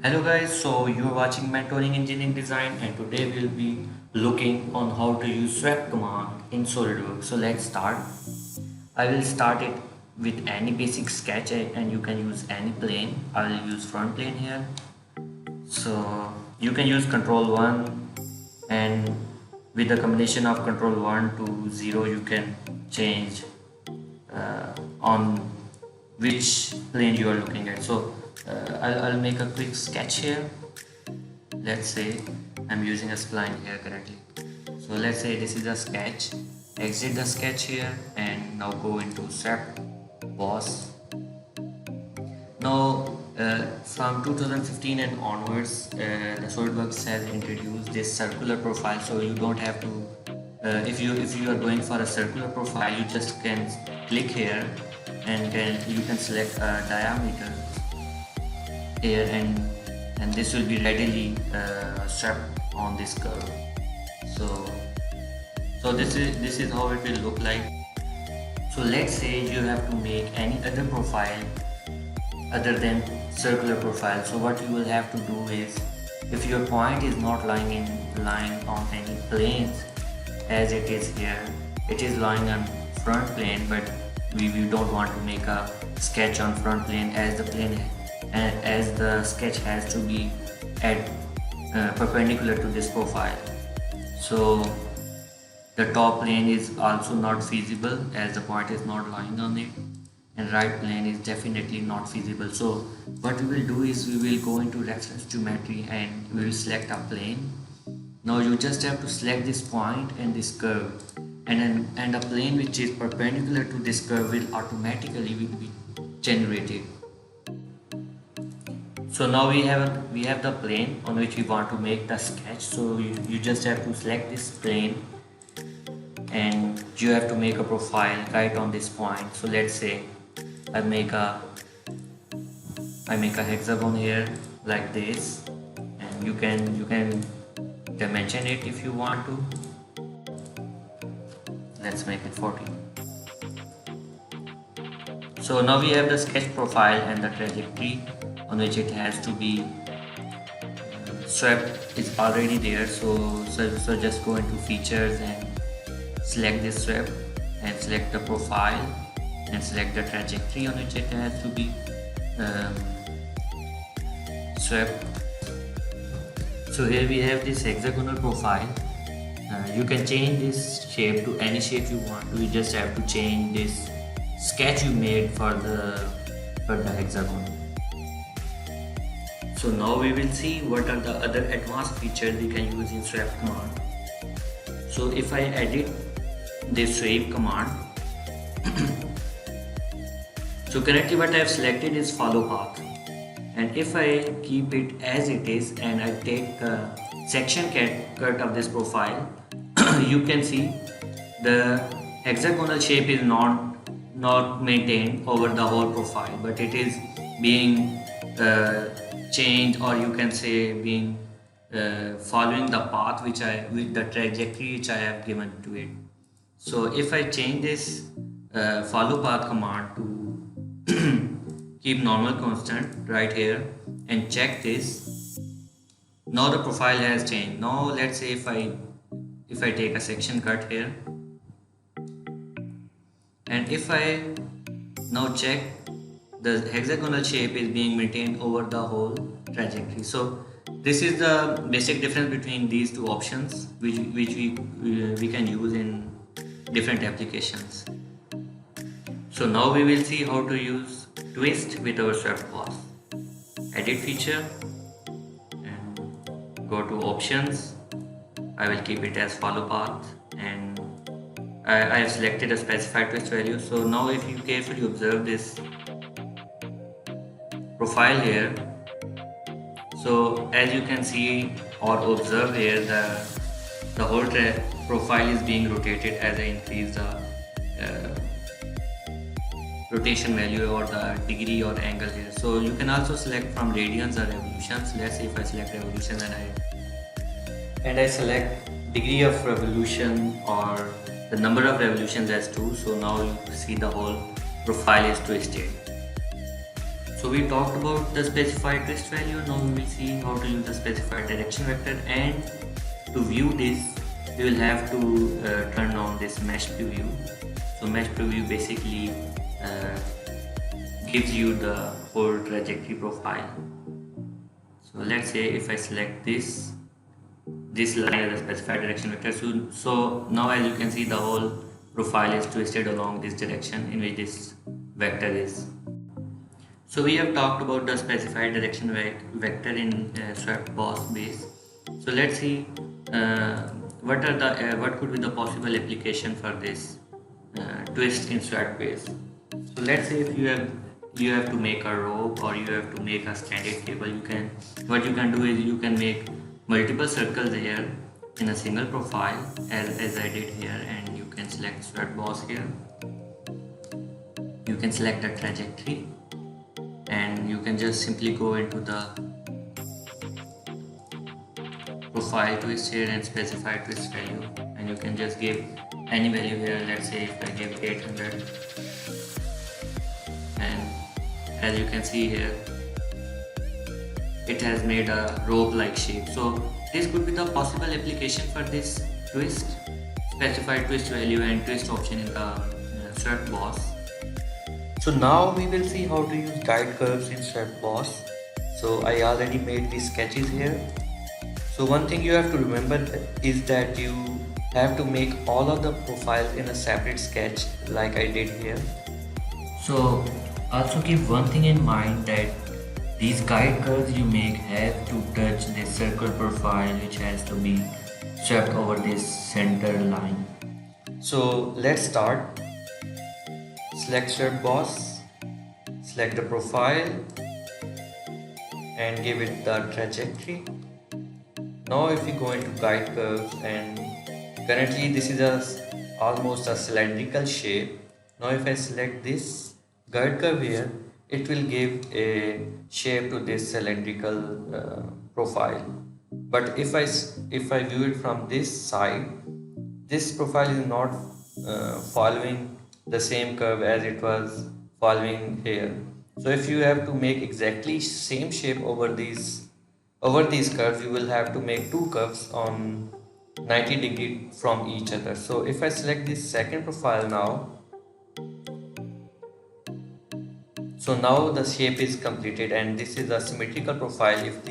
Hello guys, so you're watching Mentoring Engineering Design and today we'll be looking on how to use swap command in SolidWorks. So let's start. I will start it with any basic sketch and you can use any plane. I will use front plane here. So you can use control 1 and with the combination of control 1 to 0 you can change on which plane you are looking at. So I'll make a quick sketch here. Let's say I'm using a spline here currently. So let's say this is a sketch. Exit the sketch here and now go into swap boss. Now from 2015 and onwards the SolidWorks has introduced this circular profile, so you don't have to if you are going for a circular profile, you just can click here and you can select a diameter here and this will be readily strapped on this curve. So this is how it will look like. So let's say you have to make any other profile other than circular profile. So what you will have to do is, if your point is not lying on any planes as it is here, it is lying on front plane, but we don't want to make a sketch on front plane as the sketch has to be at perpendicular to this profile. So the top plane is also not feasible as the point is not lying on it, and right plane is definitely not feasible. So what we will do is we will go into reference geometry and we will select a plane. Now you just have to select this point and this curve, and a plane which is perpendicular to this curve will automatically be generated. So now we have the plane on which we want to make the sketch. So you just have to select this plane and you have to make a profile right on this point. So let's say I make a hexagon here like this, and you can dimension it if you want to. Let's make it 40. So now we have the sketch profile and the trajectory on which it has to be swept is already there. So just go into features and select this swap and select the profile and select the trajectory on which it has to be swept. So here we have this hexagonal profile. You can change this shape to any shape you want to. You just have to change this sketch you made for the hexagon. So now we will see what are the other advanced features we can use in swap command. So if I edit this sweep command, so currently what I have selected is follow path, and if I keep it as it is and I take the section cut of this profile, you can see the hexagonal shape is not maintained over the whole profile, but it is being changed, or you can say being following the path with the trajectory which I have given to it. So if I change this follow path command to keep normal constant right here and check this, now the profile has changed. Now let's say if I take a section cut here and if I now check, the hexagonal shape is being maintained over the whole trajectory. So this is the basic difference between these two options which we can use in different applications. So now we will see how to use twist with our swap boss. Edit feature and go to options. I will keep it as follow path and I have selected a specified twist value. So now if you carefully observe this profile here, so as you can see or observe here, the whole profile is being rotated as I increase the rotation value or the degree or angle here. So you can also select from radians or revolutions. Let's say if I select revolution and I select degree of revolution or the number of revolutions as 2. So now you see the whole profile is twisted. So we talked about the specified twist value. Now we will see how to use the specified direction vector, and to view this we will have to turn on this mesh preview. So mesh preview basically gives you the whole trajectory profile. So let's say if I select this line as a specified direction vector, so now as you can see the whole profile is twisted along this direction in which this vector is. So we have talked about the specified direction vector in swept boss base. So let's see what could be the possible application for this twist in swept base. So let's say if you have to make a rope or you have to make a standard cable, what you can do is you can make multiple circles here in a single profile as I did here, and you can select swept boss here. You can select the trajectory and you can just simply go into the profile twist here and specify twist value, and you can just give any value here. Let's say if I give 800, and as you can see here it has made a rope like shape. So this could be the possible application for this twist, specified twist value and twist option in the swept boss. So now we will see how to use guide curves in swept boss. So I already made these sketches here. So one thing you have to remember is that you have to make all of the profiles in a separate sketch like I did here. So also keep one thing in mind, that these guide curves you make have to touch this circle profile which has to be swept over this center line. So let's start. Select swept boss, select the profile and give it the trajectory. Now if we go into guide curves, and currently this is almost a cylindrical shape. Now if I select this guide curve here, it will give a shape to this cylindrical profile. But if I view it from this side, this profile is not following the same curve as it was following here. So if you have to make exactly same shape over these curves, you will have to make two curves on 90 degree from each other. So if I select this second profile now, so now the shape is completed, and this is a symmetrical profile if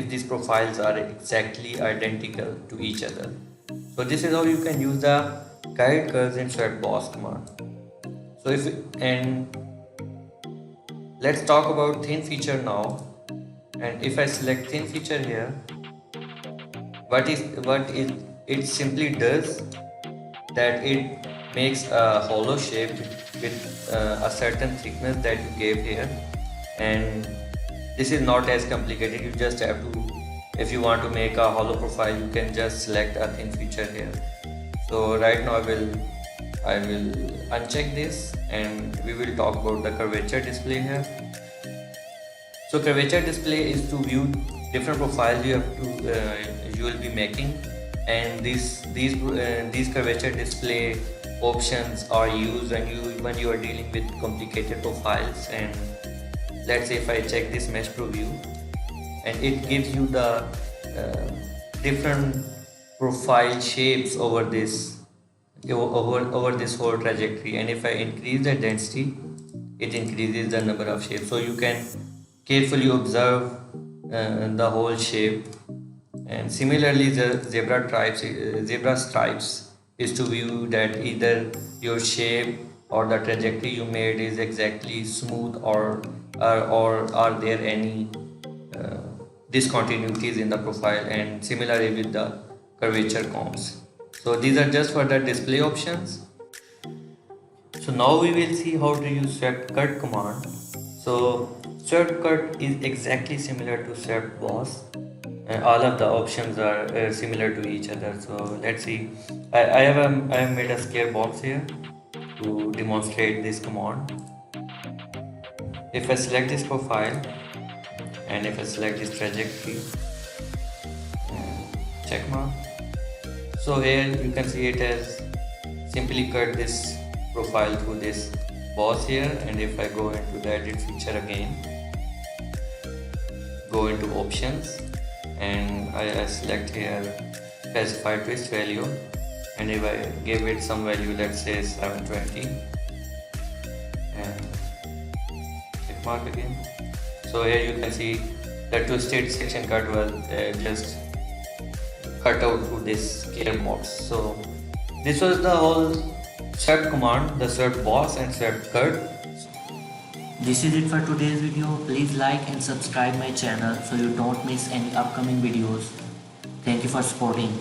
these profiles are exactly identical to each other. So this is how you can use the guide curves in swept boss command. So let's talk about thin feature now. And if I select thin feature here, what it simply does, that it makes a hollow shape with a certain thickness that you gave here, and this is not as complicated. You just have to, if you want to make a hollow profile, you can just select a thin feature here. So right now I will uncheck this, and we will talk about the curvature display here. So curvature display is to view different profiles you will be making, and these curvature display options are used when you are dealing with complicated profiles. And let's say if I check this mesh preview, and it gives you the different profile shapes over this whole trajectory, and if I increase the density, it increases the number of shapes. So you can carefully observe the whole shape. And similarly, the zebra stripes is to view that either your shape or the trajectory you made is exactly smooth, or are there any discontinuities in the profile, and similarly with the curvature combs. So these are just for the display options. So now we will see how to use swept cut command. So swept cut is exactly similar to swept boss, and all of the options are similar to each other. So let's see. I have made a square box here to demonstrate this command. If I select this profile, and if I select this trajectory, check mark. So here you can see it has simply cut this profile through this boss here, and if I go into the edit feature again, go into options, and I select here specify twist value, and if I give it some value, let's say 720, and check mark again. So here you can see the twisted section cut was just cut out to this gear box. So this was the whole swept command, the swept boss and swept cut. This is it for today's video. Please like and subscribe my channel so you don't miss any upcoming videos. Thank you for supporting.